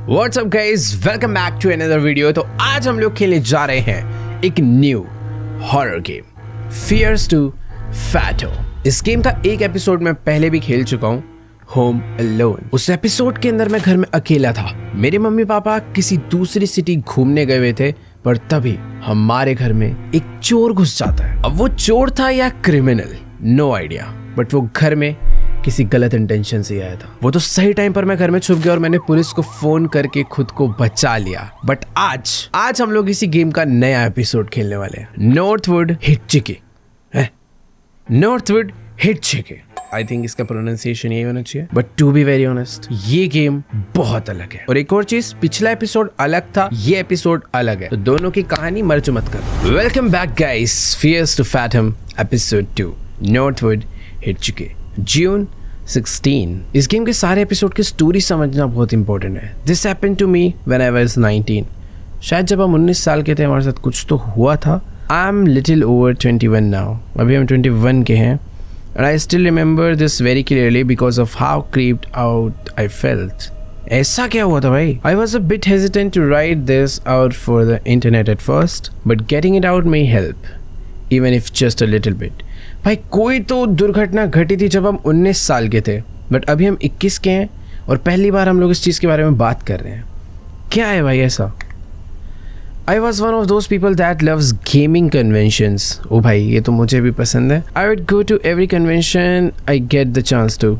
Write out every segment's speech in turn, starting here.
What's up guys, welcome back to another video. तो आज हम लोग खेलने जा रहे हैं एक new horror game, fears to fathom. इस गेम का एक एपिसोड मैं पहले भी खेल चुका हूँ, होम अलोन। उस एपिसोड के अंदर मैं घर में अकेला था, मेरे मम्मी पापा किसी दूसरी सिटी घूमने गए हुए थे, पर तभी हमारे घर में एक चोर घुस जाता है। अब वो चोर था या क्रिमिनल, नो आइडिया, बट वो घर में किसी गलत इंटेंशन से आया था। वो तो सही टाइम पर मैं घर में छुप गया और मैंने पुलिस को फोन करके खुद को बचा लिया। बट आज हम लोग इसी गेम का नया एपिसोड खेलने वाले हैं, Northwood Hitchhike. Northwood Hitchhike, I think इसका प्रोनाउंसिएशन यही होना चाहिए, but to be very honest ये गेम बहुत अलग है। और एक और चीज, पिछला एपिसोड अलग था, ये एपिसोड अलग है, तो दोनों की कहानी मर्ज मत कर। Welcome back guys, fears to fathom episode 2, Northwood hitchhike, June 16। इस गेम के सारे एपिसोड की स्टोरी समझना बहुत इंपॉर्टेंट है। This happened to me when I was 19। शायद जब हम 19 साल के थे हमारे साथ कुछ तो हुआ था। I am little over 21 now, अभी हम 21 के हैं। And I still remember this very clearly because of how creeped out I felt. ऐसा क्या हुआ था भाई? I was a bit hesitant to write this out for the internet at first, but getting it out may help even if just a little bit. भाई कोई तो दुर्घटना घटी थी जब हम 19 साल के थे, बट अभी हम 21 के हैं और पहली बार हम लोग इस चीज़ के बारे में बात कर रहे हैं। क्या है भाई ऐसा? I was one of those people that loves gaming conventions. ओ भाई ये तो मुझे भी पसंद है। I would go to every convention I get the chance to,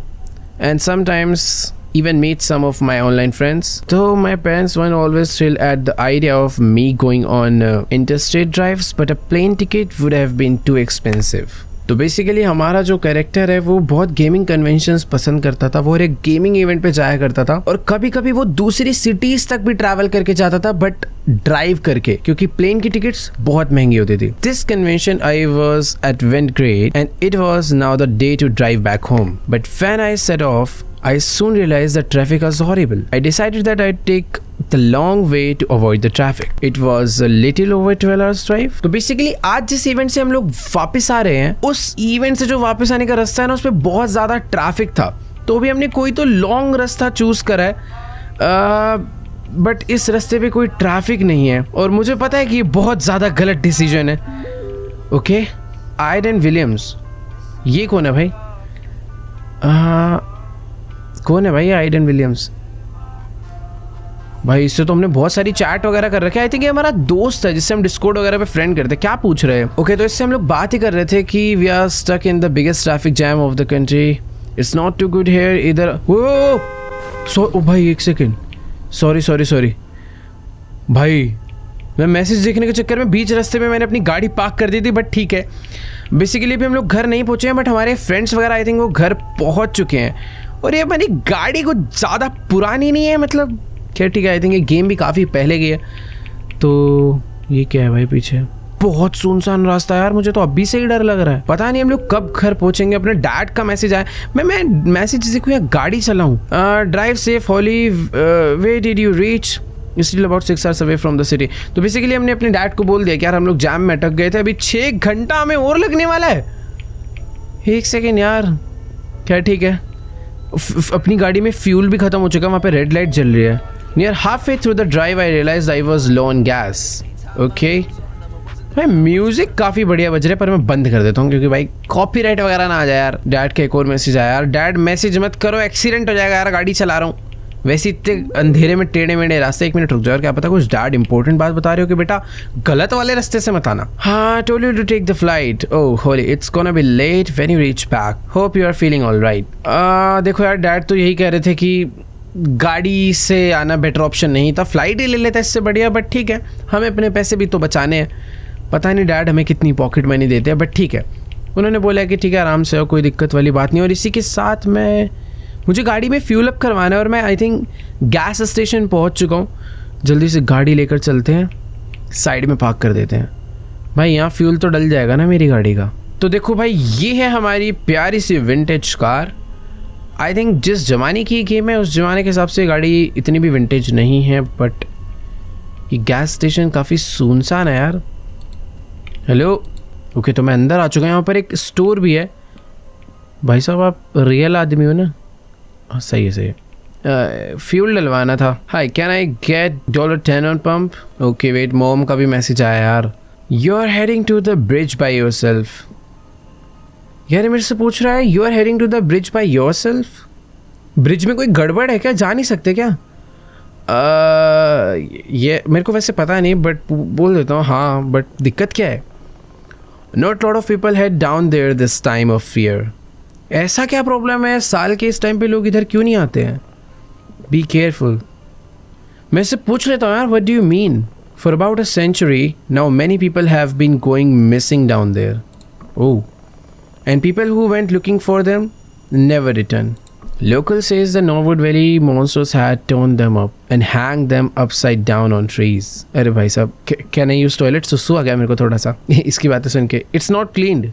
and sometimes even meet some of my online friends. Though my parents weren't always thrilled at the idea of me going on interstate drives, but a plane ticket would have been too expensive. तो basically हमारा जो character है वो बहुत gaming conventions पसंद करता था। वो हर एक गेमिंग इवेंट पे जाया करता था और कभी कभी वो दूसरी सिटीज तक भी ट्रैवल करके जाता था, बट ड्राइव करके, क्योंकि प्लेन की टिकट्स बहुत महंगी होती थी। This convention I was at went great and it was now the day to drive back home, but when I set off I soon realized that traffic was horrible. I decided that I'd take the long way to avoid the traffic. It was a little over 12 hours drive. तो basically आज जिस event से हम लोग वापस आ रहे हैं, उस इवेंट से जो वापस आने का रास्ता है ना, उस पर बहुत ज़्यादा ट्रैफिक था। तो भी हमने कोई तो लॉन्ग रास्ता चूज करा है, बट इस रास्ते पे कोई ट्रैफिक नहीं है और मुझे पता है कि ये बहुत ज़्यादा गलत डिसीजन है। ओके, आइडन विलियम्स, ये कौन है भाई? कौन है भाई आइडन विलियम्स? भाई इससे तो हमने बहुत सारी चैट वगैरह कर रखी है। आई थिंक ये हमारा दोस्त है जिससे हम डिस्कॉर्ड वगैरह पे फ्रेंड करते हैं। क्या पूछ रहे हैं? ओके, तो इससे हम लोग बात ही कर रहे थे कि we are stuck in the biggest traffic jam of the country, it's not too good here इधर। ओ भाई एक सेकेंड, सॉरी भाई, मैं मैसेज देखने के चक्कर में बीच रास्ते में मैंने अपनी गाड़ी पार्क कर दी थी, बट ठीक है। बेसिकली अभी हम लोग घर नहीं पहुंचे हैं, बट हमारे फ्रेंड्स वगैरह आई थिंक वो घर पहुंच चुके हैं और ये हमारी गाड़ी कुछ ज़्यादा पुरानी नहीं है, मतलब क्या, ठीक है। आई थिंक ये गेम भी काफ़ी पहले की है। तो ये क्या है भाई पीछे? बहुत सुनसान रास्ता है यार, मुझे तो अभी से ही डर लग रहा है। पता नहीं हम लोग कब घर पहुंचेंगे। अपने डैड का मैसेज आया, मैं मैसेज देखूँ या गाड़ी चलाऊँ? Drive safe Holly, where did you reach? Still about 6 hours away from the city। तो बेसिकली हमने अपने डैड को बोल दिया कि यार हम लोग जैम में अटक गए थे, अभी 6 घंटा हमें और लगने वाला है। एक सेकेंड यार, क्या ठीक है। अपनी गाड़ी में फ्यूल भी खत्म हो चुका, वहाँ पे रेड लाइट जल रही है। Near half way through the drive I realised I was low on gas. Okay भाई, म्यूजिक काफ़ी बढ़िया बज रहा है, पर मैं बंद कर देता हूँ क्योंकि भाई कॉपीराइट वगैरह ना आ जाए यार। डैड का एक और मैसेज आया यार, डैड मैसेज मत करो, एक्सीडेंट हो जाएगा यार, गाड़ी चला रहा हूँ। वैसे इतने अंधेरे में टेढ़े मेढ़े रास्ते, 1 मिनट रुक जाओ, क्या पता कुछ डैड इंपॉर्टेंट बात बता रहे हो कि बेटा गलत वाले रास्ते से मत आना। हाँ, told you to take the flight, oh holy it's gonna be late when you reach back, hope you are feeling alright. देखो यार, डैड तो यही कह रहे थे कि गाड़ी से आना बेटर ऑप्शन नहीं था, फ्लाइट ही ले लेता इससे बढ़िया, बट ठीक है, हमें अपने पैसे भी तो बचाने हैं। पता नहीं डैड हमें कितनी पॉकेट मनी देते हैं, बट ठीक है। उन्होंने बोला कि ठीक है आराम से हो, कोई दिक्कत वाली बात नहीं। और इसी के साथ मुझे गाड़ी में फ्यूल अप करवाना है और मैं आई थिंक गैस स्टेशन पहुंच चुका हूँ। जल्दी से गाड़ी लेकर चलते हैं, साइड में पार्क कर देते हैं। भाई यहाँ फ्यूल तो डल जाएगा ना मेरी गाड़ी का। तो देखो भाई, ये है हमारी प्यारी सी विंटेज कार। आई थिंक जिस ज़माने की गेम है उस ज़माने के हिसाब से गाड़ी इतनी भी विंटेज नहीं है, बट ये गैस स्टेशन काफ़ी सुनसान है यार। हेलो, ओके, तो मैं अंदर आ चुका हूँ। यहाँ पर एक स्टोर भी है। भाई साहब आप रियल आदमी हो ना? हाँ सही है। फ्यूल डलवाना था। Hi, can I get $10 on pump? Okay wait, mom का भी मैसेज आया यार। You are heading to the bridge by yourself. यार मेरे से पूछ रहा है you are heading to the bridge by yourself. Bridge में कोई गड़बड़ है क्या? जा नहीं सकते क्या? ये मेरे को वैसे पता नहीं, बट बोल देता हूँ हाँ, बट दिक्कत क्या है? Not lot of people head down there this time of fear. ऐसा क्या प्रॉब्लम है? साल के इस टाइम पे लोग इधर क्यों नहीं आते हैं? Be careful. मैं इससे पूछ लेता हूँ यार, what do you mean? For about a century now many people have been going missing down there. Oh, and people who went looking for them never return. Local says the Norwood Valley monsters had torn them up and hanged them upside down on trees. अरे भाई साहब, can I use toilet? सुसु आ गया मेरे को थोड़ा सा इसकी बातें सुन के। It's not cleaned।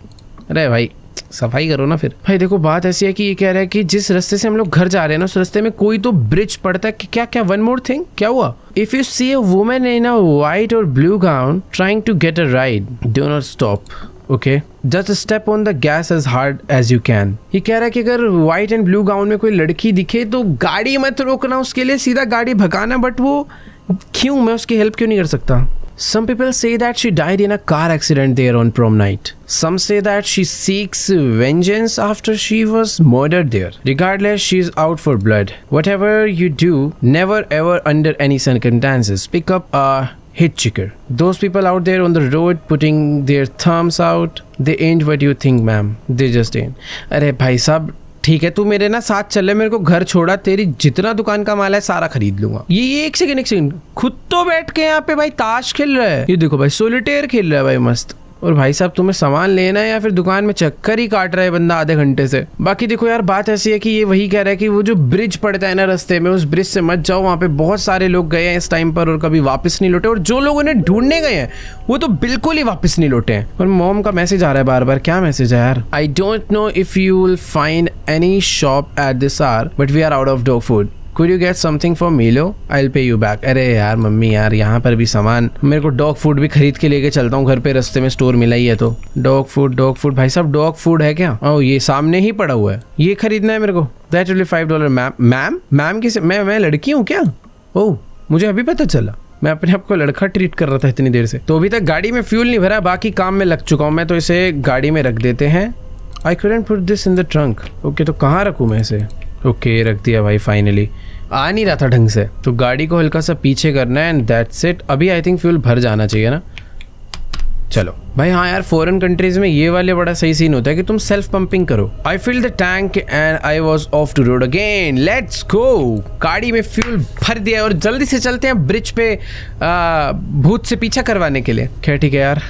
अरे भाई सफाई करो ना फिर। भाई देखो बात ऐसी है कि ये कह रहा है कि जिस रास्ते से हम लोग घर जा रहे हैं ना, उस रास्ते में कोई तो ब्रिज पड़ता है। क्या क्या? वन मोर थिंग, क्या हुआ? If you see a woman in a white or blue gown trying to get a ride, do not stop. Okay, just step on the gas as hard as you can. ये कह रहा है कि अगर white and blue gown में कोई लड़की दिखे तो गाड़ी मत रोकना, उसके लिए सीधा गाड़ी भगाना। बट वो क्यों? मैं उसकी हेल्प क्यों नहीं कर सकता? Some people say that she died in a car accident there on prom night. Some say that she seeks vengeance after she was murdered there. Regardless, she is out for blood. Whatever you do, never ever under any circumstances pick up a hitchhiker. Those people out there on the road putting their thumbs out, they ain't what you think, ma'am. They just ain't. अरे भाई साहब ठीक है, तू मेरे ना साथ चल ले, मेरे को घर छोड़ा, तेरी जितना दुकान का माल है सारा खरीद लूंगा। ये एक सेकंड, खुद तो बैठ के यहाँ पे भाई ताश खेल रहा है। ये देखो भाई सोलिटेयर खेल रहा है भाई मस्त। और भाई साहब तुम्हें सामान लेना है या फिर दुकान में चक्कर ही काट रहा है बंदा आधे घंटे से। बाकी देखो यार बात ऐसी है कि ये वही कह रहा है कि वो जो ब्रिज पड़ता है ना रास्ते में, उस ब्रिज से मत जाओ। वहाँ पे बहुत सारे लोग गए हैं इस टाइम पर और कभी वापस नहीं लौटे, और जो लोग उन्हें ढूंढने गए हैं वो तो बिल्कुल ही वापस नहीं लौटे हैं। और मॉम का मैसेज आ रहा है बार बार। क्या मैसेज है यार? I don't know if you will find any shop at this hour but we are out of dog food. Could you get something for Milo? I'll pay you back. अरे यार mummy यार, यहाँ पर भी सामान, मेरे को डॉग फूड भी खरीद के लेके चलता हूँ घर पे, रास्ते में स्टोर मिला ही है तो। डॉग फूड भाई साहब, डॉग फूड है क्या? ओह ये सामने ही पड़ा हुआ है, ये खरीदना है मेरे को। That will be $5 ma'am. Ma'am किसे? मैं लड़की हूँ क्या? ओह मुझे अभी पता चला, मैं अपने आप को लड़का ट्रीट कर रहा था इतनी देर से। तो अभी तक गाड़ी में फ्यूल नहीं भरा, बाकी काम में लग चुका हूँ मैं, तो इसे गाड़ी में रख देते हैं। I couldn't put this in the trunk. Okay तो कहाँ रखूँ मैं इसे? ओके रख दिया भाई फाइनली। आ नहीं रहा था ढंग से, तो गाड़ी को हल्का सा पीछे करना है एंड दैट्स इट। अभी आई थिंक फ्यूल भर जाना चाहिए ना। चलो भाई हाँ यार, फॉरेन कंट्रीज में ये वाले बड़ा सही सीन होता है कि तुम सेल्फ पंपिंग करो। I fill the tank and I was off to road again. Let's go. गाड़ी में फ्यूल भर दिया और जल्दी से चलते हैं ब्रिज पे भूत से पीछा करवाने के लिए। क्या ठीक है यार,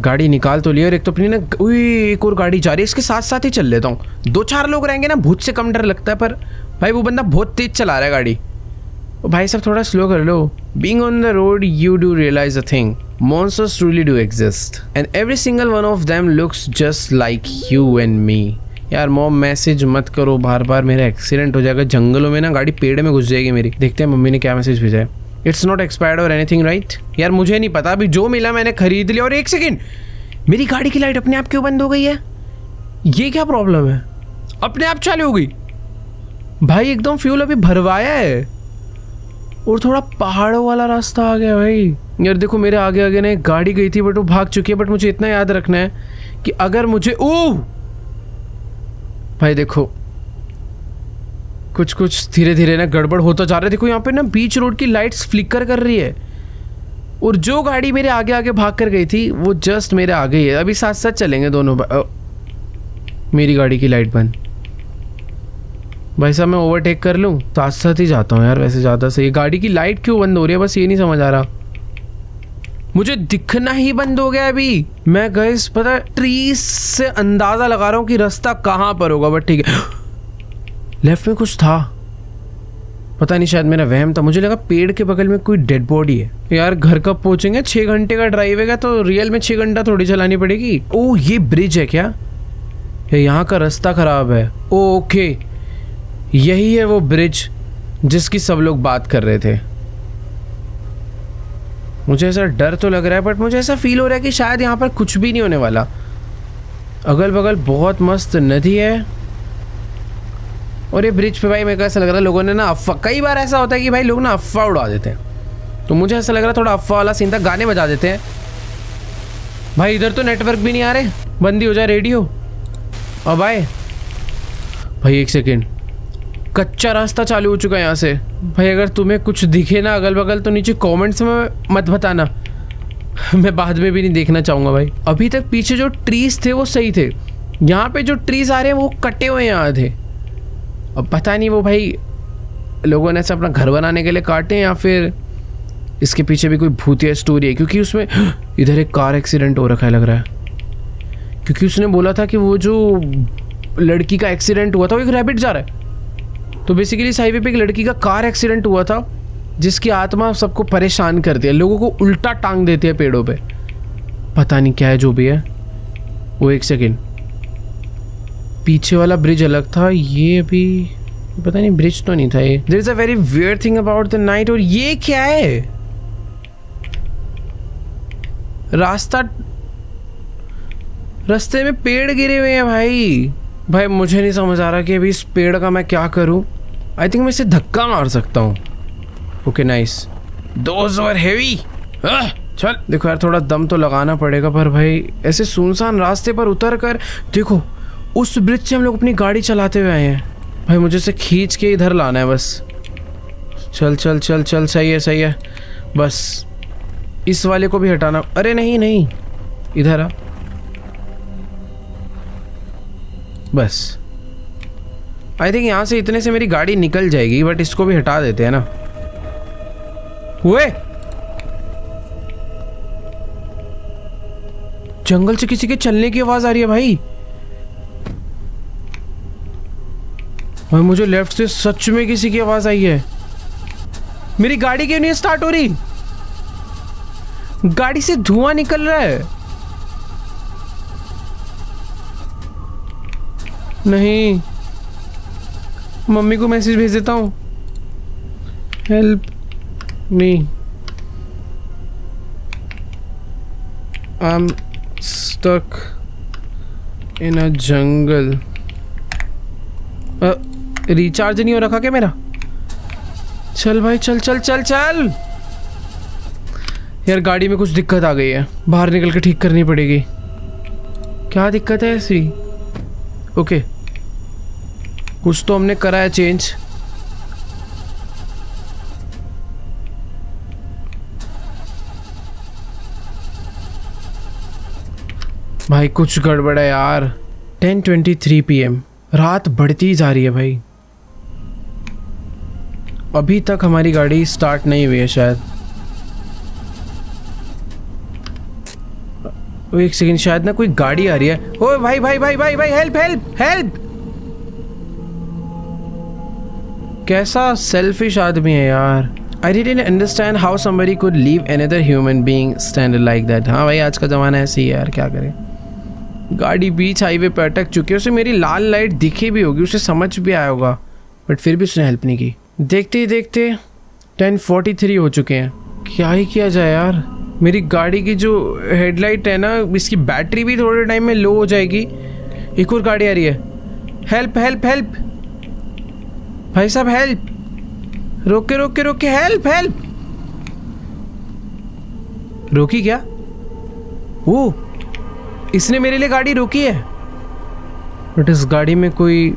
गाड़ी निकाल तो लिया। और एक तो अपनी ना एक और गाड़ी जा रही है, इसके साथ साथ ही चल लेता हूँ। 2-4 लोग रहेंगे ना, भूत से कम डर लगता है। पर भाई वो बंदा बहुत तेज चला रहा है गाड़ी। ओ भाई साहब थोड़ा स्लो कर लो। Being on the road you do realize a thing, monsters truly do exist and every single one of them looks just like you and me. यार मॉम मैसेज मत करो बार बार, मेरा एक्सीडेंट हो जाएगा जंगलों में ना, गाड़ी पेड़ में घुस जाएगी मेरी। देखते हैं मम्मी ने क्या मैसेज भेजा है। इट्स नॉट एक्सपायर्ड और एनीथिंग राइट? यार मुझे नहीं पता, अभी जो मिला मैंने खरीद लिया। और एक सेकेंड, मेरी गाड़ी की लाइट अपने आप क्यों बंद हो गई है? ये क्या प्रॉब्लम है? अपने आप चालू हो गई भाई, एकदम फ्यूल अभी भरवाया है। और थोड़ा पहाड़ों वाला रास्ता आ गया भाई। यार देखो मेरे आगे आगे ना एक गाड़ी गई थी बट वो भाग चुकी है। बट मुझे इतना याद रखना है कि अगर मुझे भाई देखो कुछ कुछ धीरे धीरे ना गड़बड़ होता जा रहा है। देखो यहाँ पे ना बीच रोड की लाइट्स फ्लिकर कर रही है, और जो गाड़ी मेरे आगे आगे भाग कर गई थी वो जस्ट मेरे आगे ही है। अभी साथ साथ चलेंगे दोनों। मेरी गाड़ी की लाइट बंद। भाई साहब मैं ओवरटेक कर लूँ? साथ साथ ही जाता हूँ यार वैसे ज़्यादा सही। गाड़ी की लाइट क्यों बंद हो रही है, बस ये नहीं समझ आ रहा। मुझे दिखना ही बंद हो गया अभी। मैं गाइस पता है ट्रीज से अंदाज़ा लगा रहा हूँ कि रास्ता कहाँ पर होगा। बट ठीक है, लेफ्ट में कुछ था, पता नहीं शायद मेरा वहम था। मुझे लगा पेड़ के बगल में कोई डेड बॉडी है। यार घर कब पहुंचेंगे? 6 घंटे का ड्राइव है तो रियल में 6 घंटा थोड़ी चलानी पड़ेगी। ओह ये ब्रिज है क्या? यहाँ का रास्ता खराब है। ओके यही है वो ब्रिज जिसकी सब लोग बात कर रहे थे। मुझे ऐसा डर तो लग रहा है, बट मुझे ऐसा फील हो रहा है कि शायद यहाँ पर कुछ भी नहीं होने वाला। अगल बगल बहुत मस्त नदी है और ये ब्रिज पे भाई मेरे को ऐसा लग रहा है लोगों ने ना अफवाह, कई बार ऐसा होता है कि भाई लोग ना अफवाह उड़ा देते हैं, तो मुझे ऐसा लग रहा है थोड़ा अफवाह वाला सीन था, गाने बजा देते हैं। भाई इधर तो नेटवर्क भी नहीं आ रहे, बंद ही हो जाए रेडियो। और भाई एक सेकेंड, कच्चा रास्ता चालू हो चुका है यहाँ से। भाई अगर तुम्हें कुछ दिखे ना अगल बगल तो नीचे कमेंट्स में मत बताना, मैं बाद में भी नहीं देखना चाहूँगा भाई। अभी तक पीछे जो ट्रीज थे वो सही थे, यहाँ पे जो ट्रीज आ रहे हैं वो कटे हुए यहाँ थे। अब पता नहीं वो भाई लोगों ने ऐसे अपना घर बनाने के लिए काटे या फिर इसके पीछे भी कोई भूतिया स्टोरी है, क्योंकि उसमें इधर एक कार एक्सीडेंट हो रखा है लग रहा है, क्योंकि उसने बोला था कि वो जो लड़की का एक्सीडेंट हुआ था वो एक रैबिट जा रहा है। तो बेसिकली इस हाईवे पे एक लड़की का कार एक्सीडेंट हुआ था जिसकी आत्मा सबको परेशान करती है, लोगों को उल्टा टांग देती है पेड़ों पे, पता नहीं क्या है जो भी है वो। एक सेकेंड, पीछे वाला ब्रिज अलग था, ये अभी पता नहीं ब्रिज तो नहीं था ये। There is a very weird thing about the night. और ये क्या है, रास्ते में पेड़ गिरे हुए हैं भाई मुझे नहीं समझ आ रहा कि अभी इस पेड़ का मैं क्या करूं। आई थिंक मैं इसे धक्का मार सकता हूं। Okay nice, those were heavy. चल देखो यार थोड़ा दम तो लगाना पड़ेगा, पर भाई ऐसे सुनसान रास्ते पर उतर कर देखो, उस ब्रिज से हम लोग अपनी गाड़ी चलाते हुए आए हैं। भाई मुझे इसे खींच के इधर लाना है बस। चल चल चल चल, सही है बस। इस वाले को भी हटाना, अरे नहीं इधर आ बस। आई थिंक यहाँ से इतने से मेरी गाड़ी निकल जाएगी, बट इसको भी हटा देते हैं ना। हुए जंगल से किसी के चलने की आवाज आ रही है भाई मुझे लेफ्ट से सच में किसी की आवाज आई है। मेरी गाड़ी क्यों नहीं स्टार्ट हो रही, गाड़ी से धुआं निकल रहा है। नहीं, मम्मी को मैसेज भेज देता हूँ, help me, I am stuck in a jungle. Recharge नहीं हो रखा क्या मेरा? चल भाई चल चल चल चल। यार गाड़ी में कुछ दिक्कत आ गई है, बाहर निकल के ठीक करनी पड़ेगी। क्या दिक्कत है ऐसी? ओके कुछ तो हमने करा है चेंज। भाई कुछ गड़बड़ है यार। 10:23 PM, रात बढ़ती जा रही है भाई। अभी तक हमारी गाड़ी स्टार्ट नहीं हुई है शायद। एक सेकंड, शायद ना कोई गाड़ी आ रही है। ओए भाई भाई भाई भाई भाई, हेल्प हेल्प हेल्प। कैसा सेल्फिश आदमी है यार। I didn't understand how somebody could leave another human being stranded like that। हाँ भाई आज का ज़माना ऐसे ही है यार, क्या करें। गाड़ी बीच हाईवे पे अटक चुकी है, उसे मेरी लाल लाइट दिखी भी होगी, उसे समझ भी आया होगा, बट फिर भी उसने हेल्प नहीं की। देखते ही देखते 10:43 हो चुके हैं। क्या ही किया जाए यार। मेरी गाड़ी की जो हेडलाइट है ना, इसकी बैटरी भी थोड़े टाइम में लो हो जाएगी। एक और गाड़ी आ रही है। हेल्प हेल्प हेल्प भाई साहब, हेल्प। रोके रोके रोके, हेल्प हेल्प। रोकी क्या? ओ इसने मेरे लिए गाड़ी रोकी है, बट इस गाड़ी में कोई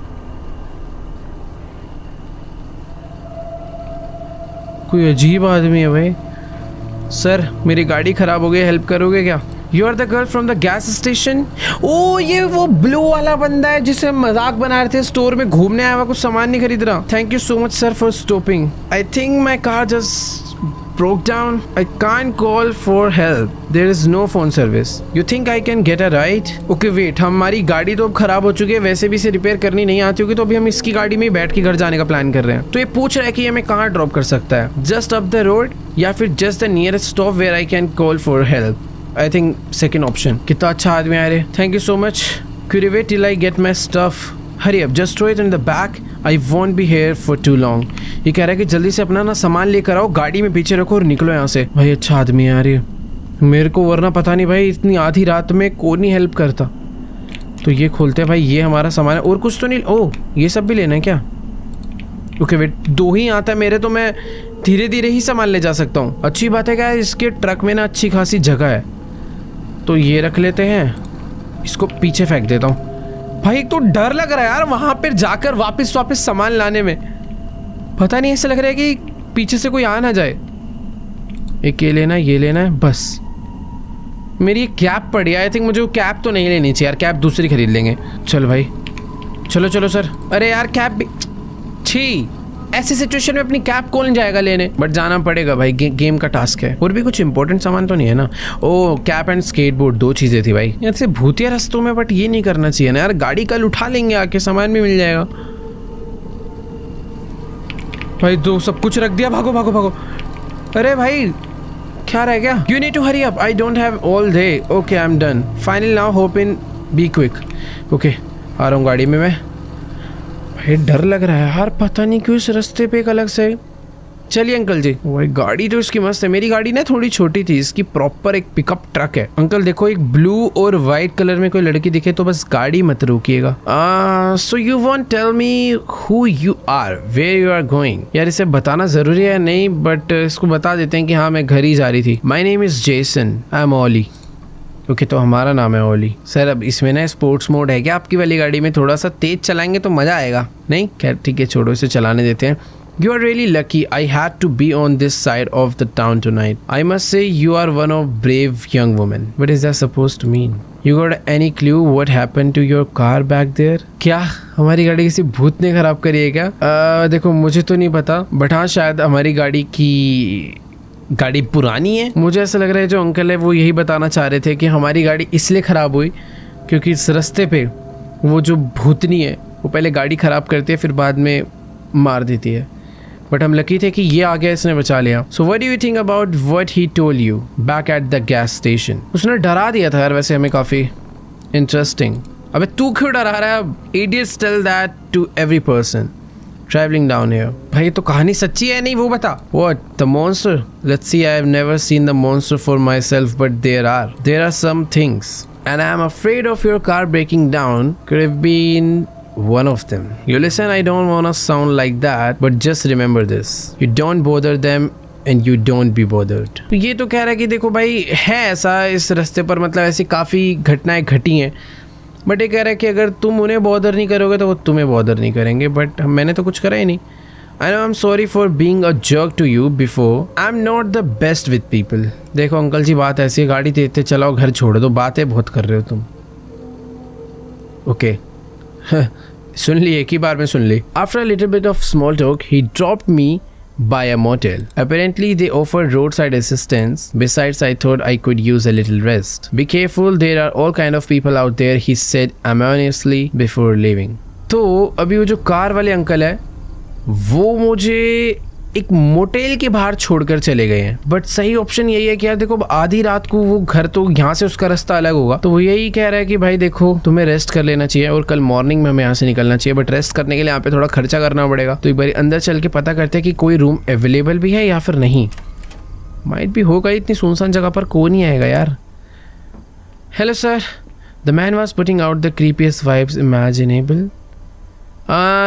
अजीब आदमी है भाई। सर मेरी गाड़ी खराब हो गई, हेल्प करोगे क्या? You are the girl from the gas station. ओ ये वो ब्लू वाला बंदा है जिसे मजाक बना रहे थे, स्टोर में घूमने आया हुआ, कुछ सामान नहीं खरीद रहा। Thank you so much sir for stopping. I think my car just broke down. I can't call for help. There is no phone service. You think I can get a ride? Okay wait, हमारी गाड़ी तो अब खराब हो चुकी है, वैसे भी इसे रिपेयर करनी नहीं आती होगी, तो अभी हम इसकी गाड़ी में ही बैठ के घर जाने का प्लान कर रहे हैं। तो ये पूछ रहा है कि हमें कहाँ ड्रॉप कर सकता है, जस्ट अप द रोड या फिर just the nearest stop where I can call for help. I think second option. कितना अच्छा आदमी आ रहे। Thank you so much. Could you wait till I get my stuff? Hurry up, just throw it in the back. I won't be here for too long. ये कह रहा है कि जल्दी से अपना ना सामान लेकर आओ, गाड़ी में पीछे रखो और निकलो यहाँ से। भाई अच्छा आदमी है यार ये, मेरे को वरना पता नहीं भाई इतनी आधी रात में कौन नहीं हेल्प करता। तो ये खोलते हैं भाई, ये हमारा सामान है। और कुछ तो नहीं? ओह ये सब भी लेना है क्या? ओके वेट, 2 ही आता है मेरे, तो मैं धीरे धीरे ही सामान ले जा सकता हूँ। अच्छी बात है क्या है, इसके ट्रक में ना अच्छी खासी जगह है, तो ये रख लेते हैं, इसको पीछे फेंक देता हूँ। भाई एक तो डर लग रहा है यार वहाँ पर जाकर वापस सामान लाने में, पता नहीं, ऐसा लग रहा है कि पीछे से कोई आ ना जाए। एक ये लेना है बस। मेरी कैप पड़ी है, आई थिंक मुझे वो कैप तो नहीं लेनी चाहिए यार, कैप दूसरी खरीद लेंगे। चल भाई, चलो सर। अरे यार कैप भी, छी, ऐसी सिचुएशन में अपनी कैप कौन जाएगा लेने, बट जाना पड़ेगा भाई, गेम का टास्क है। और भी कुछ इंपॉर्टेंट सामान तो नहीं है ना? ओ कैप एंड स्केटबोर्ड, 2 चीजें थी भाई। ऐसे भूतिया रास्तों में बट ये नहीं करना चाहिए ना यार, गाड़ी कल उठा लेंगे आके, सामान भी मिल जाएगा। भाई 2 सब कुछ रख दिया, भागो। अरे भाई क्या रह गया? You need to hurry up. I don't have all day. Okay, I'm done. Final now. Hope in. Be quick. Okay, आ रहा हूँ गाड़ी में मैं। भाई डर लग रहा है यार, पता नहीं क्यों इस रास्ते पे एक अलग से। चलिए अंकल जी। भाई गाड़ी तो इसकी मस्त है। मेरी गाड़ी ना थोड़ी छोटी थी, इसकी प्रॉपर एक पिकअप ट्रक है। अंकल देखो, एक ब्लू और वाइट कलर में कोई लड़की दिखे तो बस गाड़ी मत रोकिएगा। So you won't tell me who you are, where you are going? यार इसे बताना जरूरी है नहीं, बट इसको बता देते हैं कि हाँ मैं घर ही जा रही थी। My name is Jason, I am Ollie. Okay तो हमारा नाम है ओली। सर अब इसमें ना स्पोर्ट्स मोड है क्या आपकी वाली गाड़ी में? थोड़ा सा तेज चलाएंगे तो मजा आएगा। नहीं खैर ठीक है, छोड़ो, इसे चलाने देते हैं। You are really lucky. I had to be on this side of the town tonight. I must say you are one of brave young women. What is that supposed to mean? You got any clue what happened to your car back there? क्या हमारी गाड़ी किसी भूत ने खराब करी है क्या? देखो मुझे तो नहीं पता, बट हाँ शायद हमारी गाड़ी पुरानी है। मुझे ऐसा लग रहा है जो अंकल है वो यही बताना चाह रहे थे कि हमारी गाड़ी इसलिए ख़राब हुई क्योंकि इस रास्ते पे वो जो भूतनी है वो पहले गाड़ी ख़राब करती है फिर बाद में मार देती है, बट हम लकी थे कि ये आ गया, इसने बचा लिया। So what do you think about what he told you back at the gas station? उसने डरा दिया था यार वैसे हमें काफ़ी इंटरेस्टिंग। अबे तू क्यों डरा रहा है? Idiots tell that to every person travelling down here. भाई तो कहानी सच्ची है नहीं वो बता। What the monster? Let's see, I have never seen the monster for myself, but there are some things and I am afraid of your car breaking down could have been one of them. You listen, I don't want to sound like that, but just remember this. You don't bother them and you don't be bothered. तो ये तो कह रहा है कि देखो भाई है ऐसा इस रास्ते पर, मतलब ऐसी काफ़ी घटनाएं घटी हैं, बट ये कह रहा है कि अगर तुम उन्हें बॉदर नहीं करोगे तो वो तुम्हें बॉदर नहीं करेंगे, बट मैंने तो कुछ करा ही नहीं। I know I'm sorry for being a jerk to you before. I'm not the best with people. देखो अंकल जी बात ऐसी है, गाड़ी देते चलाओ, घर छोड़ दो, बातें बहुत कर रहे हो तुम। ओके सुन ली, एक ही बार में सुन ली। After a little bit of small talk, he dropped me by a motel. Apparently, they offered roadside assistance. Besides, I thought I could use a little rest. Be careful, there are all kind of people out there, he said ominously before leaving. तो अभी वो जो car वाले uncle है वो मुझे एक motel के बाहर छोड़कर चले गए हैं, बट सही ऑप्शन यही है कि यार देखो आधी रात को वो घर, तो यहाँ से उसका रास्ता अलग होगा, तो वो यही कह रहा है कि भाई देखो तुम्हें रेस्ट कर लेना चाहिए और कल मॉर्निंग में हमें यहाँ से निकलना चाहिए, बट रेस्ट करने के लिए यहाँ पे थोड़ा खर्चा करना पड़ेगा। तो एक बार अंदर चल के पता करते हैं कि कोई रूम अवेलेबल भी है या फिर नहीं। माइट भी होगा, इतनी सुनसान जगह पर कौन ही आएगा यार। Hello sir, the man was putting out the creepiest vibes imaginable.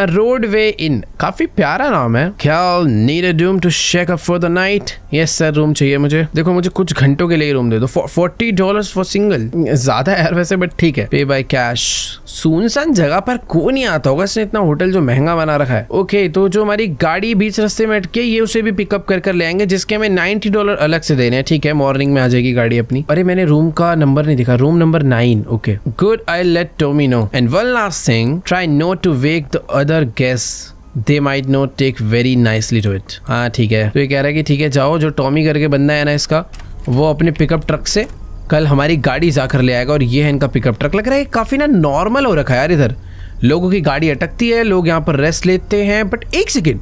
Roadway Inn, काफी प्यारा नाम है। क्या need a room to shack up for the night? Yes sir, room चाहिए मुझे। देखो मुझे कुछ घंटों के लिए रूम दे दो। $40 फॉर सिंगल, ज्यादा है यार वैसे, बट ठीक है। पे बाय कैश। सुनसान जगह पर कौन ही आता होगा, इसने इतना होटल जो महंगा बना रखा है। ओके तो जो हमारी गाड़ी बीच रास्ते में अटके, ये उसे भी पिकअप कर ले आएंगे, जिसके हमें $90 अलग से देने हैं। ठीक है, मॉर्निंग में आ जाएगी गाड़ी अपनी। अरे मैंने रूम का नंबर नहीं दिखा, room number 9। Okay good, I let Tommy know. And one last thing, try not to wake the other guests, they might not take very nicely to it. हाँ ठीक है। तो ये कह रहा है कि ठीक है जाओ, जो टॉमी करके बंदा है ना इसका, वो अपने पिकअप ट्रक से कल हमारी गाड़ी जाकर ले आएगा। और ये है इनका पिकअप ट्रक। लग रहा है काफ़ी ना नॉर्मल हो रखा है यार, इधर लोगों की गाड़ी अटकती है, लोग यहाँ पर रेस्ट लेते हैं, बट एक सेकेंड,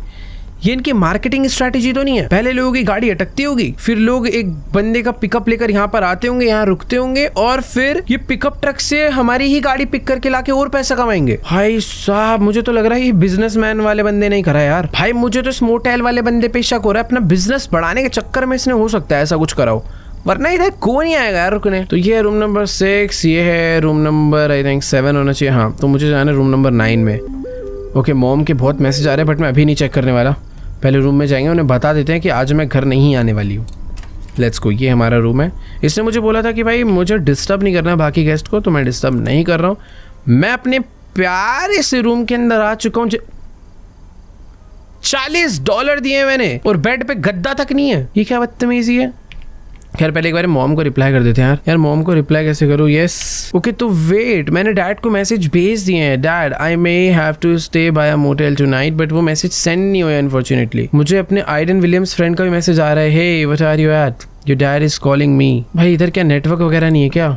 ये इनकी मार्केटिंग स्ट्रैटेजी तो नहीं है? पहले लोगों की गाड़ी अटकती होगी, फिर लोग एक बंदे का पिकअप लेकर यहाँ पर आते होंगे, यहाँ रुकते होंगे, और फिर ये पिकअप ट्रक से हमारी ही गाड़ी पिक करके लाके और पैसा कमाएंगे। भाई साहब मुझे तो लग रहा है ये बिजनेसमैन वाले बंदे नहीं करा यार। भाई मुझे तो इस मोटेल वाले बंदे पे शक हो रहा है, अपना बिजनेस बढ़ाने के चक्कर में इसने हो सकता है ऐसा कुछ करा हो, वरना इधर कौन ही आएगा यार रुकने। तो ये है रूम नंबर 6, ये है रूम नंबर आई थिंक 7 होना चाहिए। हाँ तो मुझे जाना है रूम नंबर 9 में। ओके मॉम के बहुत मैसेज आ रहे हैं बट मैं अभी नहीं चेक करने वाला। पहले रूम में जाएंगे, उन्हें बता देते हैं कि आज मैं घर नहीं आने वाली हूँ। Let's go. ये हमारा रूम है। इसने मुझे बोला था कि भाई मुझे डिस्टर्ब नहीं करना बाकी गेस्ट को, तो मैं डिस्टर्ब नहीं कर रहा हूँ। मैं अपने प्यारे से रूम के अंदर आ चुका हूँ। $40 दिए मैंने और बेड पे गद्दा तक नहीं है। ये क्या बदतमीजी है। खैर पहले एक बार मॉम को रिप्लाई कर देते हैं यार मॉम को रिप्लाई कैसे करूँ। यस ओके तो वेट, मैंने डैड को मैसेज भेज दिए हैं। Dad I may have to stay by a motel tonight, but वो मैसेज सेंड नहीं हुआ अनफॉर्चुनेटली। मुझे अपने आइडन विलियम्स फ्रेंड का भी मैसेज आ रहा है, hey what are you at, your dad is calling me. भाई इधर क्या नेटवर्क वगैरह नहीं है क्या?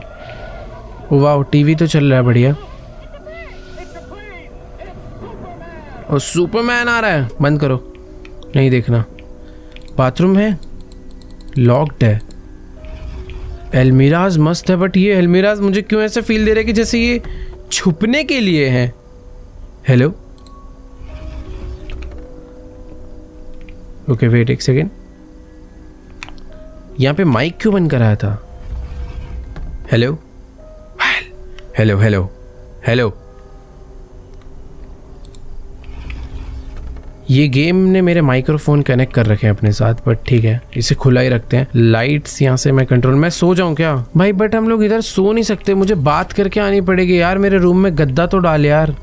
वाह टीवी तो चल रहा है बढ़िया। और सुपरमैन आ रहा है, बंद करो, नहीं देखना। बाथरूम है, लॉक्ड है। एलमीराज मस्त है बट ये एलमीराज मुझे क्यों ऐसे फील दे रहा है कि जैसे ये छुपने के लिए हैं। हेलो ओके वेट एक सेकेंड, यहाँ पे माइक क्यों बंद कराया था? Hello hello hello hello. ये गेम ने मेरे माइक्रोफोन कनेक्ट कर रखे हैं अपने साथ, बट ठीक है इसे खुला ही रखते हैं। लाइट्स यहाँ से मैं कंट्रोल, मैं सो जाऊँ क्या भाई? बट हम लोग इधर सो नहीं सकते, मुझे बात करके आनी पड़ेगी यार। मेरे रूम में गद्दा तो डाल यार।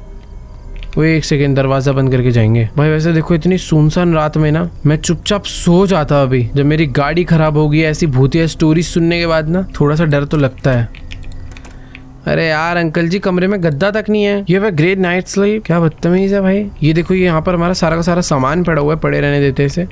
वो एक सेकेंड, दरवाजा बंद करके जाएंगे। भाई वैसे देखो इतनी सुनसान रात में ना मैं चुपचाप सो जाता अभी। जब मेरी गाड़ी खराब होगी ऐसी भूतिया स्टोरी सुनने के बाद ना थोड़ा सा डर तो लगता है। अरे यार अंकल जी कमरे में गद्दा तक नहीं है। You have a great night sleep. क्या बदतमीज है भाई। ये देखो ये यहाँ पर हमारा सारा का सारा सामान पड़ा हुआ है, पड़े रहने देते इसे।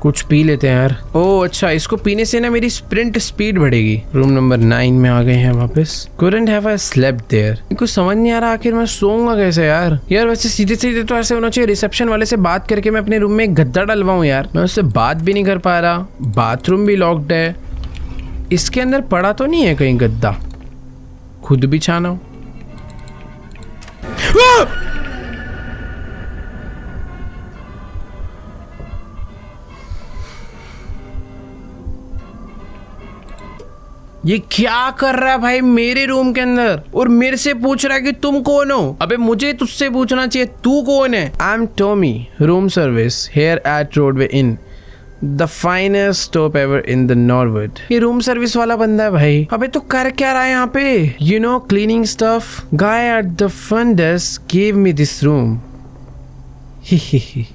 कुछ पी लेते हैं यार। ओह अच्छा, इसको पीने से ना मेरी स्प्रिंट स्पीड बढ़ेगी। रूम नंबर 9 में आ गए हैं वापस। Couldn't have I slept there। कुछ समझ नहीं आ रहा आखिर मैं सोऊंगा कैसे यार। यार वैसे सीधे सीधे तो ऐसे होना चाहिए, रिसेप्शन वाले से बात करके मैं अपने रूम में एक गद्दा डलवाऊं यार। मैं उससे बात भी नहीं कर पा रहा, बाथरूम भी लॉक्ड है। इसके अंदर पड़ा तो नहीं है कहीं गद्दा, खुद बिछाना हो। ये क्या कर रहा है भाई मेरे रूम के अंदर, और मेरे से पूछ रहा है कि तुम कौन हो? अबे मुझे तुझसे पूछना चाहिए तू कौन है? I am Tommy, room service here at Roadway Inn, the finest stop ever in the Norwood. ये रूम सर्विस वाला बंदा है भाई। अबे तो कर क्या रहा है यहाँ पे? You know cleaning stuff. Guy at the front desk give me this room. ही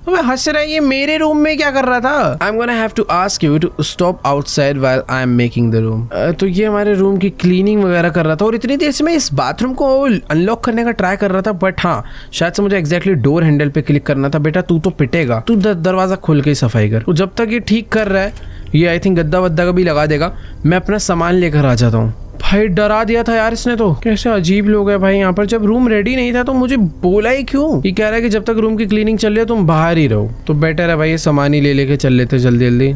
अबे हंस रहा है, ये मेरे रूम में क्या कर रहा था? I am gonna have to ask you to stop outside while I am making the room. तो ये हमारे रूम की क्लीनिंग वगैरह कर रहा था और इतनी देर से मैं इस बाथरूम को अनलॉक करने का ट्राई कर रहा था, बट हाँ शायद से मुझे एग्जैक्टली डोर हैंडल पे क्लिक करना था। बेटा तू तो पिटेगा, तू दरवाजा खोल के ही सफाई कर। तो जब तक ये ठीक कर रहा है, ये आई थिंक गद्दा वद्दा का भी लगा देगा, मैं अपना सामान लेकर आ जाता हूँ। भाई डरा दिया था यार इसने तो। कैसे अजीब लोग हैं भाई यहाँ पर। जब रूम रेडी नहीं था तो मुझे बोला ही क्यों? ये कह रहा है कि जब तक रूम की क्लीनिंग चल रही है तुम बाहर ही रहो। तो बेटर है भाई ये सामान ही ले लेके चल लेते जल्दी जल्दी।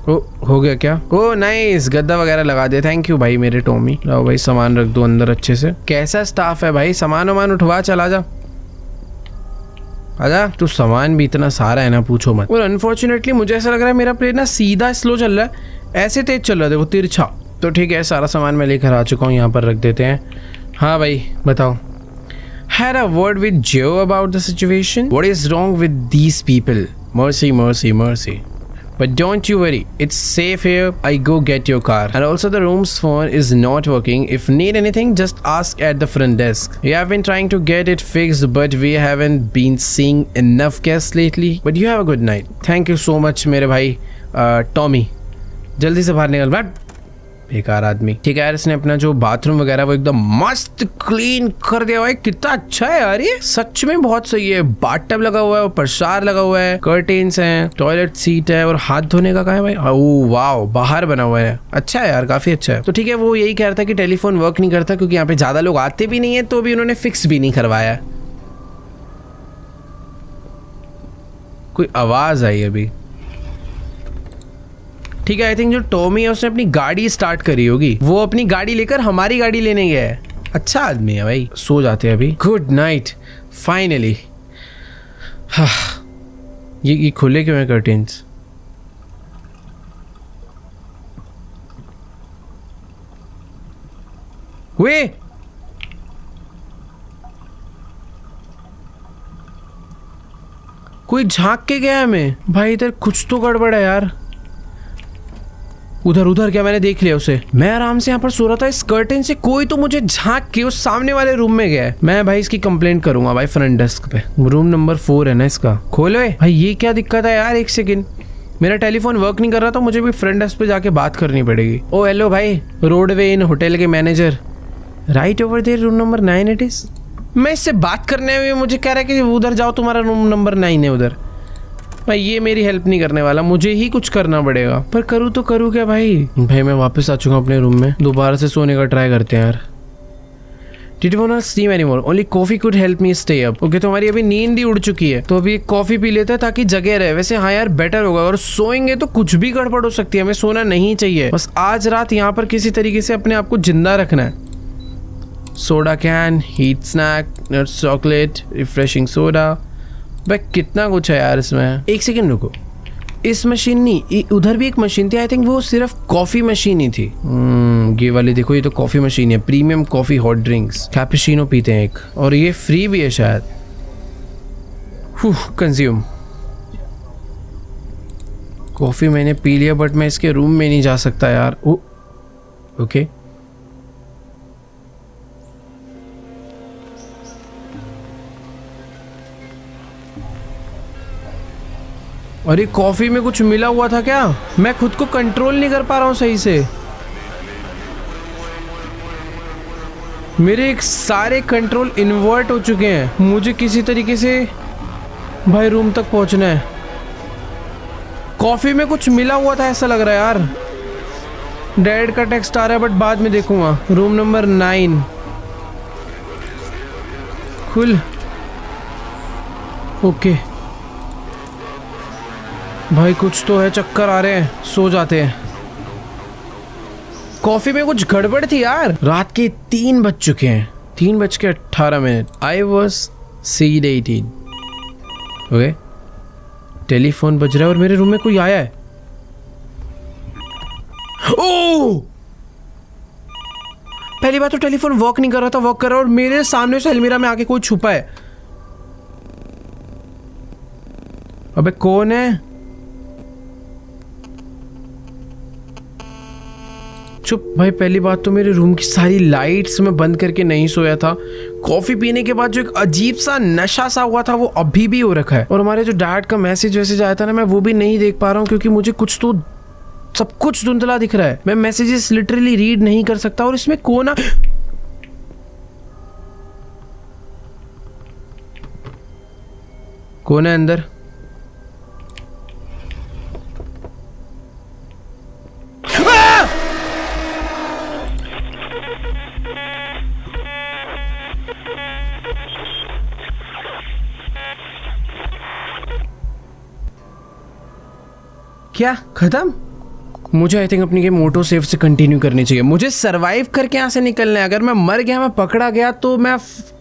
ओ हो गया क्या? ओ नाइस, गद्दा वगैरह लगा दिया। थैंक यू भाई मेरे टॉमी। लाओ भाई सामान रख दो अंदर अच्छे से। कैसा स्टाफ है भाई, सामान वामान उठवा, चला जा आजा। तो सामान भी इतना सारा है ना पूछो मत। और अनफॉर्चुनेटली मुझे ऐसा लग रहा है मेरा प्लेन ना सीधा स्लो चल रहा है, ऐसे तेज चल रहा है देखो तिरछा। तो ठीक है सारा सामान मैं लेकर आ चुका हूँ, यहाँ पर रख देते हैं। हाँ भाई बताओ। Had a word with Joe about the situation. What is wrong with these people? Mercy, mercy, mercy. But don't you worry, it's safe here. I go get your car. And also the room's phone is not working. If need anything, just ask at the front desk. We have been trying to get it fixed, but we haven't been seeing enough guests lately. But you have a good night. Thank you so much मेरे भाई Tommy. जल्दी से बाहर निकल, बैठ बेकार आदमी। ठीक है यार, इसने अपना जो बाथरूम वगैरह वो एकदम मस्त क्लीन कर दिया भाई। कितना अच्छा है यार, ये सच में बहुत सही है। बाथटब लगा हुआ है, ऊपर शावर लगा हुआ है, कर्टेन्स हैं, टॉयलेट सीट है, और हाथ धोने का कहाँ है भाई? ओह वाओ, बाहर बना हुआ है। अच्छा है यार, काफी अच्छा है। तो ठीक है, वो यही कह रहा था कि टेलीफोन वर्क नहीं करता क्योंकि यहाँ पे ज्यादा लोग आते भी नहीं है, तो भी उन्होंने फिक्स भी नहीं करवाया। कोई आवाज आई अभी। ठीक है, आई थिंक जो टॉमी है उसने अपनी गाड़ी स्टार्ट करी होगी, वो अपनी गाड़ी लेकर हमारी गाड़ी लेने गया है। अच्छा आदमी है भाई। सो जाते हैं अभी। Good night finally. ये खुले क्यों हैं कर्टेन्स? वे कोई झांक के गया हमें भाई, इधर कुछ तो गड़बड़ है यार। उधर उधर क्या मैंने देख लिया उसे? मैं आराम से यहाँ पर सो रहा था, इस कर्टेन से कोई तो मुझे झांक के उस सामने वाले रूम में गया है। मैं भाई इसकी कंप्लेंट करूंगा भाई फ्रंट डेस्क पे। रूम नंबर 4 है ना इसका। खोलो भाई, ये क्या दिक्कत है यार? एक सेकंड, मेरा टेलीफोन वर्क नहीं कर रहा था, मुझे भी फ्रंट डेस्क पे जाके बात करनी पड़ेगी। ओ हेलो भाई, रोडवे इन होटल के manager, right over there room number 9 it is. मैं इससे बात करने में मुझे कह रहा है कि उधर जाओ, तुम्हारा रूम नंबर 9 है उधर। भाई ये मेरी हेल्प नहीं करने वाला, मुझे ही कुछ करना पड़ेगा। पर करूँ तो करूँ क्या भाई? भाई मैं वापस आ चुका हूँ अपने रूम में, दोबारा से सोने का ट्राई करते हैं यार। Did you wanna sleep anymore? Only coffee could help me stay up. Okay, तो हमारी अभी नींद ही उड़ चुकी है, तो अभी कॉफी पी लेते हैं ताकि जगह रहे। वैसे हाँ यार बेटर होगा, और सोएंगे तो कुछ भी गड़बड़ हो सकती है, हमें सोना नहीं चाहिए। बस आज रात यहाँ पर किसी तरीके से अपने आप को जिंदा रखना है। Soda can, heat snack, nuts chocolate, refreshing soda, भाई कितना कुछ है यार इसमें। एक सेकंड रुको, इस मशीन नहीं, उधर भी एक मशीन थी, आई थिंक वो सिर्फ कॉफी मशीन ही थी। ये वाली देखो, ये तो कॉफी मशीन है, premium coffee hot drinks, cappuccino पीते हैं एक, और ये फ्री भी है शायद। कंज्यूम कॉफी मैंने पी लिया, बट मैं इसके रूम में नहीं जा सकता यार। ओके अरे कॉफी में कुछ मिला हुआ था क्या? मैं खुद को कंट्रोल नहीं कर पा रहा हूँ सही से। मेरे एक सारे कंट्रोल इन्वर्ट हो चुके हैं। मुझे किसी तरीके से भाई रूम तक पहुंचना है। कॉफी में कुछ मिला हुआ था ऐसा लग रहा है यार। डैड का टेक्स्ट आ रहा है, बट बाद में देखूंगा। रूम नंबर 9 खुल। ओके भाई कुछ तो है, चक्कर आ रहे हैं, सो जाते हैं। कॉफी में कुछ गड़बड़ थी यार। रात के 3 बज चुके हैं, 3:18। I was seed 18। Okay, telephone बज रहा है और मेरे रूम में कोई आया है। ओह, पहली बात तो टेलीफोन वर्क नहीं कर रहा था, वर्क कर रहा है, और मेरे सामने से अलमीरा में आके कोई छुपा है। अबे कौन है? चुप भाई। पहली बात तो मेरे रूम की सारी लाइट्स मैं बंद करके नहीं सोया था। कॉफी पीने के बाद जो एक अजीब सा नशा सा हुआ था वो अभी भी हो रखा है। और हमारे जो डैड का मैसेज आया था ना, मैं वो भी नहीं देख पा रहा हूँ, क्योंकि मुझे कुछ तो सब कुछ धुंधला दिख रहा है। मैं मैसेजेस लिटरली रीड नहीं कर सकता। और इसमें कौन है अंदर? क्या खत्म? मुझे आई थिंक अपनी गेम ऑटो सेव से कंटिन्यू करनी चाहिए। मुझे सरवाइव करके यहाँ से निकलना है। अगर मैं मर गया, मैं पकड़ा गया, तो मैं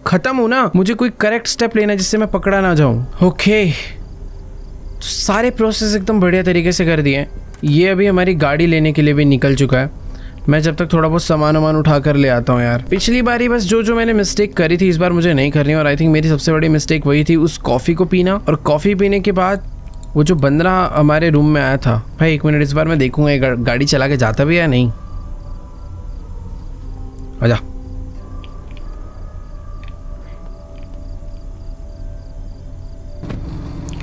खत्म हूं ना। मुझे कोई करेक्ट स्टेप लेना है जिससे मैं पकड़ा ना जाऊं। ओके, तो सारे प्रोसेस एकदम बढ़िया तरीके से कर दिए। ये अभी हमारी गाड़ी लेने के लिए भी निकल चुका है। मैं जब तक थोड़ा बहुत सामान उठा कर ले आता हूँ यार। पिछली बारी बस जो मैंने मिस्टेक करी थी, इस बार मुझे नहीं करनी। और आई थिंक मेरी सबसे बड़ी मिस्टेक वही थी, उस कॉफ़ी को पीना। और कॉफ़ी पीने के बाद वो जो बंदरा हमारे रूम में आया था। भाई 1 मिनट, इस बार मैं देखूंगा ये गाड़ी चला के जाता भी है या नहीं। आजा।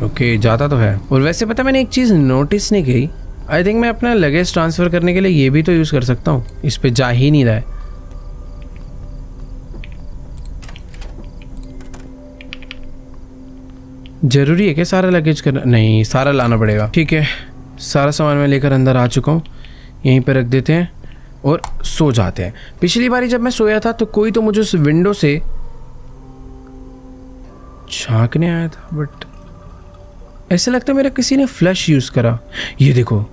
ओके, जाता तो है। और वैसे पता, मैंने एक चीज़ नोटिस नहीं की। आई थिंक मैं अपना लगेज ट्रांसफ़र करने के लिए ये भी तो यूज़ कर सकता हूँ। इस पे जा ही नहीं रहा है। जरूरी है क्या सारा लगेज करना? नहीं, सारा लाना पड़ेगा। ठीक है, सारा सामान मैं लेकर अंदर आ चुका हूँ। यहीं पे रख देते हैं और सो जाते हैं। पिछली बारी जब मैं सोया था तो कोई तो मुझे उस विंडो से झांकने आया था, बट ऐसा लगता है मेरा किसी ने फ्लैश यूज करा। ये देखो,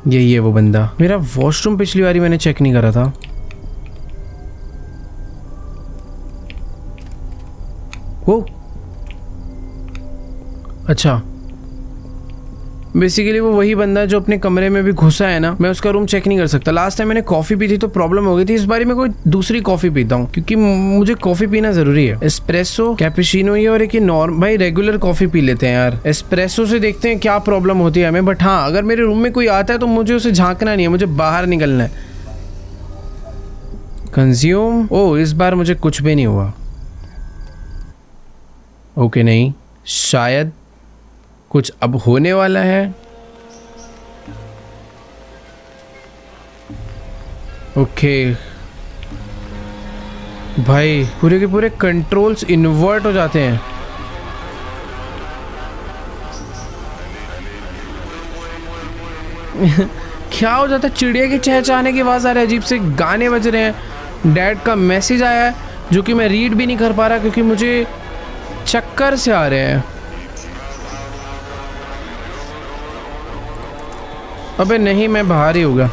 यही है वो बंदा। मेरा वॉशरूम पिछली बारी मैंने चेक नहीं करा था। वो अच्छा, बेसिकली वो वही बंदा है जो अपने कमरे में भी घुसा है ना, मैं उसका रूम चेक नहीं कर सकता। लास्ट टाइम मैंने कॉफी पी थी तो प्रॉब्लम हो गई थी, इस बार मैं कोई दूसरी कॉफी पीता हूँ क्योंकि मुझे कॉफी पीना जरूरी है। एस्प्रेसो, कैपुचिनो ही और एक नॉर्मल, भाई रेगुलर कॉफी पी लेते हैं यार। एस्प्रेसो से देखते हैं क्या प्रॉब्लम होती है हमें, बट हाँ अगर मेरे रूम में कोई आता है तो मुझे उसे झांकना नहीं है, मुझे बाहर निकलना है। कंज्यूम, ओ इस बार मुझे कुछ भी नहीं हुआ। ओके नहीं, शायद कुछ अब होने वाला है। ओके भाई पूरे के पूरे कंट्रोल्स इन्वर्ट हो जाते हैं। क्या हो जाता है, चिड़िया की चहचहाने की आवाज आ रही है, अजीब से गाने बज रहे हैं, डैड का मैसेज आया है जो कि मैं रीड भी नहीं कर पा रहा क्योंकि मुझे चक्कर से आ रहे हैं। अबे नहीं, मैं बाहर ही होगा।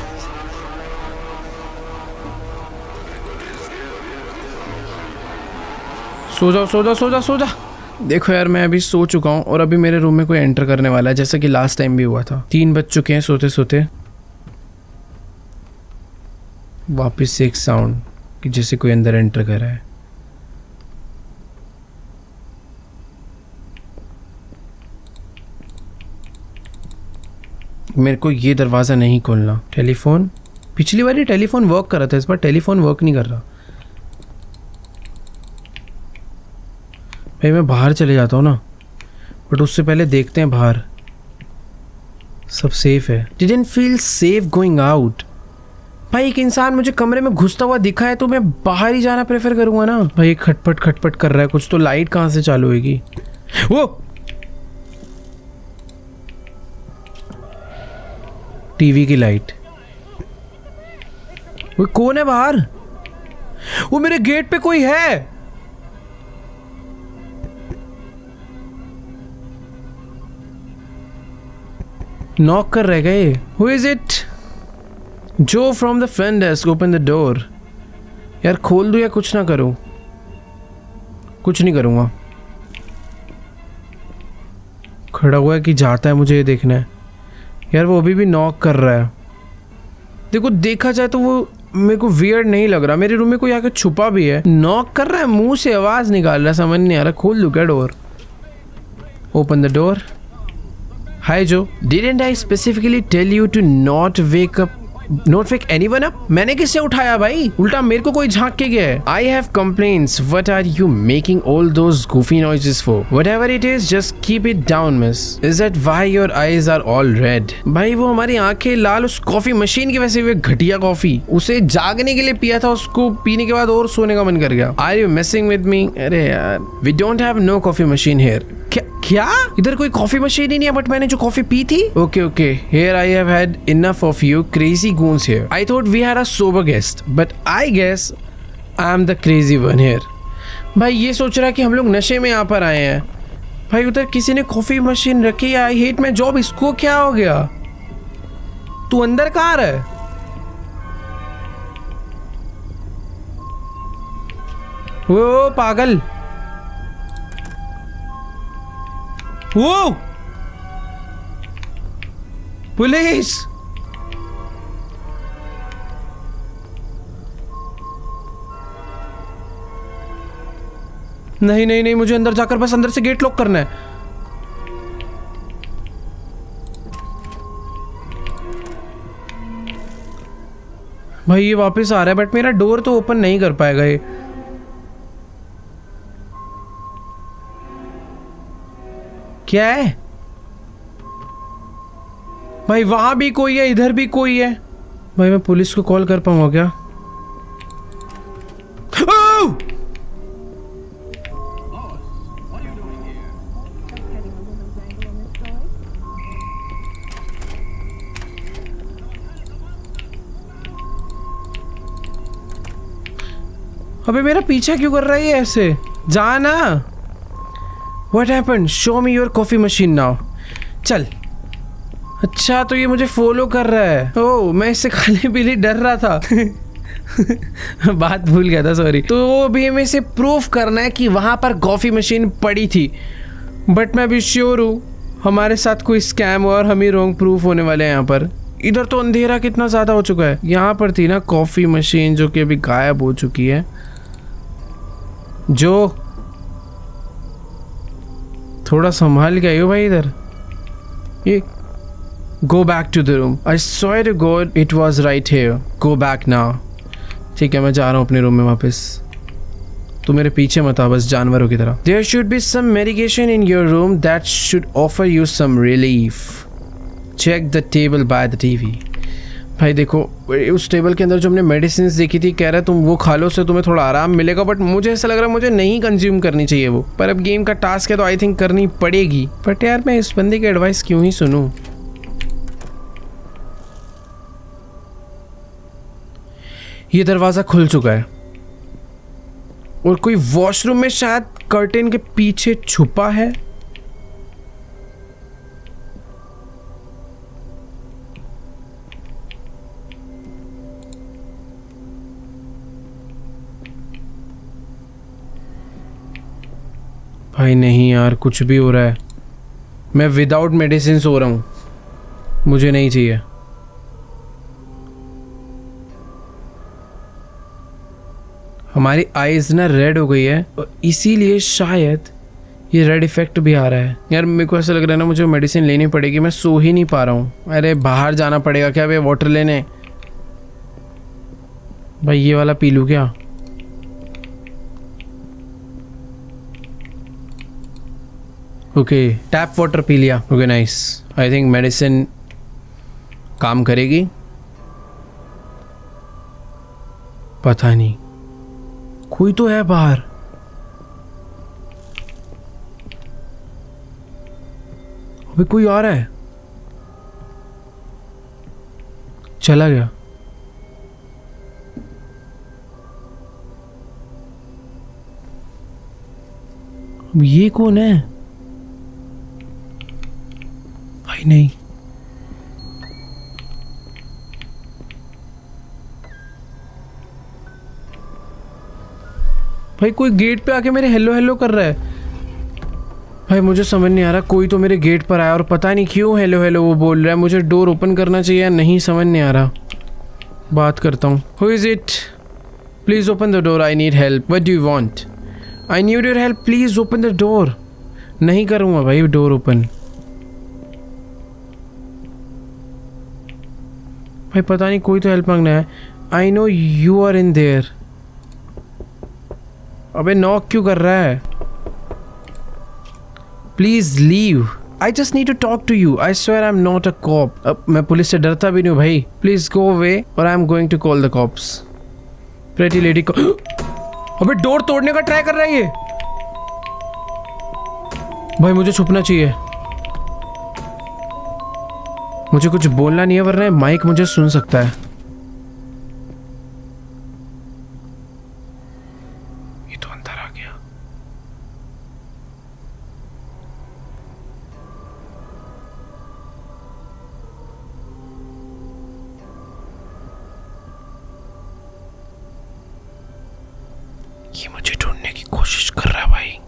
सो जाओ सो जाओ सो जाओ सो जाओ। देखो यार मैं अभी सो चुका हूँ और अभी मेरे रूम में कोई एंटर करने वाला है, जैसा कि लास्ट टाइम भी हुआ था। 3 बज चुके हैं सोते सोते। वापस से एक साउंड कि जैसे कोई अंदर एंटर कर रहा है। मेरे को ये दरवाज़ा नहीं खोलना। टेलीफोन, पिछली बार ये टेलीफोन वर्क कर रहा था, इस बार टेलीफोन वर्क नहीं कर रहा। भाई मैं बाहर चले जाता हूँ ना, बट उससे पहले देखते हैं बाहर सब सेफ है। Didn't feel safe going out. भाई एक इंसान मुझे कमरे में घुसता हुआ दिखा है तो मैं बाहर ही जाना प्रेफर करूंगा ना। भाई खटपट खटपट कर रहा है कुछ, तो लाइट कहाँ से चालू होगी? वो टीवी की लाइट। वो कौन है बाहर? वो मेरे गेट पे कोई है। नॉक कर रहे गए। Who is it? Joe from the front desk, open the door. यार खोल दूं या कुछ ना करूं? कुछ नहीं करूंगा। खड़ा हुआ है कि जाता है, मुझे ये देखना है। यार वो अभी भी नॉक कर रहा है। देखो देखा जाए तो वो मेरे को वियर्ड नहीं लग रहा। मेरे रूम में कोई आके छुपा भी है, नॉक कर रहा है, मुंह से आवाज निकाल रहा है, समझ नहीं आ रहा। खोल दूं क्या door? Open the door. Hi Joe, didn't I specifically tell you to not wake anyone up? मैंने किससे उठाया भाई? उल्टा मेरे को कोई झांक के गया है। I have complaints. What are you making all those goofy noises for? Whatever it is, just keep it down miss. Is that why your eyes are all red? भाई वो हमारी आंखें लाल उस कॉफी मशीन की वजह से हुई। घटिया कॉफी उसे जागने के लिए पिया था, उसको पीने के बाद और सोने का मन कर गया। Are you messing with me? अरे यार, we don't have no coffee machine here. क्या इधर कोई कॉफी मशीन ही नहीं है? बट मैंने जो कॉफी पी थी। Okay here I have had enough of you crazy goons here. I thought we had a sober guest, but I guess I am the crazy one here. भाई ये सोच रहा है कि हम लोग नशे में यहाँ पर आए हैं। भाई उधर किसी ने कॉफी मशीन रखी है। I hate my job. इसको क्या हो गया? तू अंदर कहाँ रहा है? वो पागल, वो पुलिस। नहीं, मुझे अंदर जाकर बस अंदर से गेट लॉक करना है। भाई ये वापस आ रहा है, बट मेरा डोर तो ओपन नहीं कर पाएगा ये। क्या है भाई? वहां भी कोई है, इधर भी कोई है। भाई मैं पुलिस को कॉल कर पाऊंगा क्या? अबे मेरा पीछा क्यों कर रहा है ये ऐसे? जाना। What happened? Show me your coffee machine now. चल। अच्छा तो ये मुझे फॉलो कर रहा है। ओह मैं इससे खाली पीली डर रहा था। बात भूल गया था, सॉरी। तो अभी हमें इसे प्रूफ करना है कि वहां पर कॉफी मशीन पड़ी थी, बट मैं अभी श्योर हूँ हमारे साथ कोई स्कैम और हम ही रॉन्ग प्रूफ होने वाले हैं यहाँ पर। इधर तो अंधेरा कितना ज़्यादा हो चुका है। यहाँ पर थी ना कॉफ़ी मशीन जो कि अभी गायब हो चुकी है। जो थोड़ा संभाल के आइयो भाई इधर। ये go back to the room. I swear to God it was right here. Go back now. ठीक है, मैं जा रहा हूँ अपने रूम में वापस। तू मेरे पीछे मत आ बस जानवरों की तरह। There should be some medication in your room that should offer you some relief. Check the table by the TV. भाई देखो उस टेबल के अंदर जो हमने मेडिसिन देखी थी, कह रहा है तुम वो खा लो, से तुम्हें थोड़ा आराम मिलेगा। बट मुझे ऐसा लग रहा है मुझे नहीं कंज्यूम करनी चाहिए वो। पर अब गेम का टास्क है तो आई थिंक करनी पड़ेगी। बट यार मैं इस बंदे की एडवाइस क्यों ही सुनूं। ये दरवाजा खुल चुका है और कोई वॉशरूम में शायद कर्टेन के पीछे छुपा है। भाई नहीं यार, कुछ भी हो रहा है। मैं विदाउट मेडिसिन सो रहा हूँ, मुझे नहीं चाहिए। हमारी आईज ना रेड हो गई है और इसीलिए शायद ये रेड इफेक्ट भी आ रहा है। यार मेरे को ऐसा लग रहा है ना मुझे मेडिसिन लेनी पड़ेगी। मैं सो ही नहीं पा रहा हूँ। अरे बाहर जाना पड़ेगा क्या भाई वाटर लेने। भाई ये वाला पी लूँ क्या? ओके टैप वाटर पी लिया। Okay nice. I think medicine काम करेगी। पता नहीं, कोई तो है बाहर। अभी कोई आ रहा है। चला गया। अब ये कौन है? भाई नहीं, भाई कोई गेट पे आके मेरे हेलो हेलो कर रहा है। भाई मुझे समझ नहीं आ रहा, कोई तो मेरे गेट पर आया और पता नहीं क्यों हेलो हेलो वो बोल रहा है। मुझे डोर ओपन करना चाहिए या नहीं, समझ नहीं आ रहा। बात करता हूँ। Who is it? Please open the door, I need help. What do you want? I need your help, please open the door. नहीं करूँगा भाई डोर ओपन। भाई पता नहीं कोई तो हेल्प मांगना है। I know you are in there. अबे नॉक क्यों कर रहा है? Please leave, I just need to talk to you. I swear I am not a cop. अब मैं पुलिस से डरता भी नहीं हूँ भाई। प्लीज गो अवे और I am going to call the cops. Pretty lady को अबे डोर तोड़ने का ट्राई कर रहा है ये। भाई मुझे छुपना चाहिए। मुझे कुछ बोलना नहीं है वरना माइक मुझे सुन सकता है। ये तो अंदर आ गया। ये मुझे ढूंढने की कोशिश कर रहा है भाई।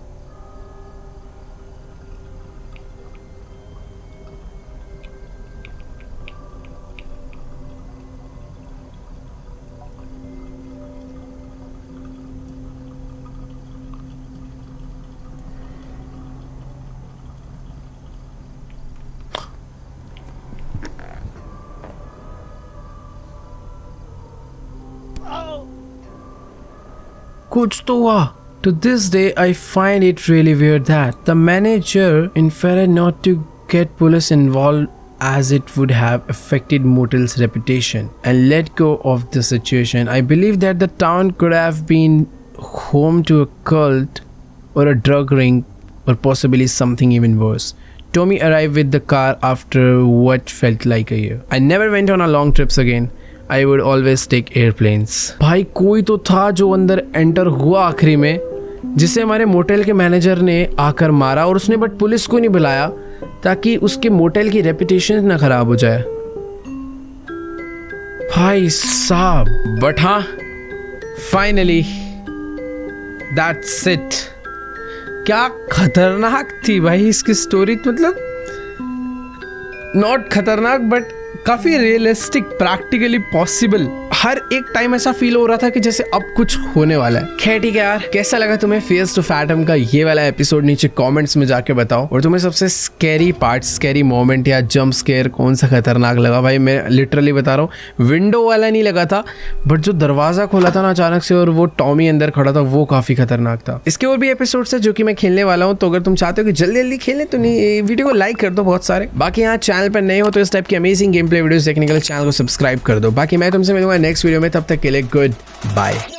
कुछ तो हुआ। To this day, I find it really weird that the manager inferred not to get police involved as it would have affected Motel's reputation and let go of the situation. I believe that the town could have been home to a cult or a drug ring or possibly something even worse. Tommy arrived with the car after what felt like a year. I never went on a long trips again. I would always take airplanes. भाई कोई तो था जो अंदर enter हुआ आखिरी में, जिसे हमारे मोटेल के मैनेजर ने आकर मारा और उसने बट पुलिस को नहीं बुलाया ताकि उसके मोटेल की रेपुटेशन ना खराब हो जाए। भाई साहब, बट हाँ फाइनली दैट्स इट। क्या खतरनाक थी भाई इसकी स्टोरी। मतलब नॉट खतरनाक बट काफी रियलिस्टिक, प्रैक्टिकली पॉसिबल। हर एक टाइम ऐसा फील हो रहा था कि जैसे अब कुछ होने वाला है। खैर ठीक है यार, कैसा लगा तुम्हें फेस टू फैटम का ये वाला एपिसोड नीचे कमेंट्स में जाके बताओ। और तुम्हें सबसे स्कैरी पार्ट, स्कैरी मोमेंट या जंप स्केयर कौन सा खतरनाक लगा? भाई मैं लिटरली बता रहा हूँ, विंडो वाला नहीं लगा था, बट जो दरवाजा खोला था ना अचानक से और वो टॉमी अंदर खड़ा था, वो काफी खतरनाक था। इसके और भी एपिसोड है जो कि मैं खेलने वाला हूँ, तो अगर तुम चाहते हो कि जल्दी जल्दी खेलें तो नहीं, वीडियो को लाइक कर दो बहुत सारे। बाकी यहाँ चैनल पर नए हो तो इस टाइप की अमेजिंग गेम प्ले वीडियोस देखने के लिए चैनल को सब्सक्राइब कर दो। बाकी मैं तुमसे मिलूंगा नेक्स्ट वीडियो में, तब तक के लिए गुड बाय।